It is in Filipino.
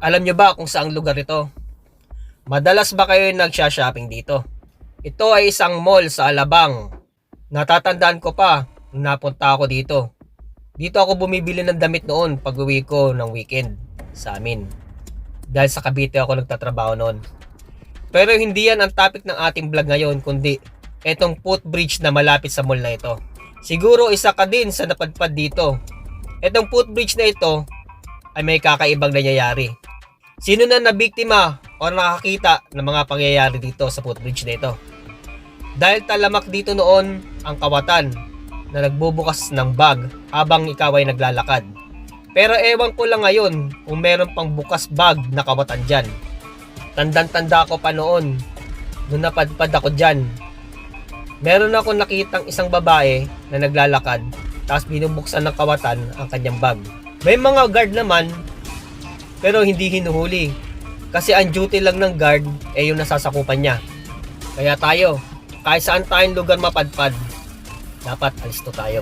Alam nyo ba kung saang lugar ito? Madalas ba kayo nagsha-shopping dito? Ito ay isang mall sa Alabang. Natatandaan ko pa nung napunta ako dito. Dito ako bumibili ng damit noon pag uwi ko ng weekend sa amin. Dahil sa Cavite ako nagtatrabaho noon. Pero hindi yan ang topic ng ating vlog ngayon, kundi etong footbridge na malapit sa mall na ito. Siguro isa ka din sa napadpad dito. Etong footbridge na ito ay may kakaibang nangyayari. Sino na nabiktima o nakakita ng mga pangyayari dito sa footbridge na ito? Dahil talamak dito noon ang kawatan na nagbubukas ng bag habang ikaw ay naglalakad. Pero ewan ko lang ngayon kung meron pang bukas bag na kawatan dyan. Tandang-tanda ko pa noon nung napadpad ako dyan. Meron ako nakitang isang babae na naglalakad tapos binubuksan ng kawatan ang kanyang bag. May mga guard naman pero hindi hinuhuli kasi ang duty lang ng guard ay yung nasasakupan niya. Kaya tayo, kahit saan tayong lugar mapadpad, dapat alisto tayo.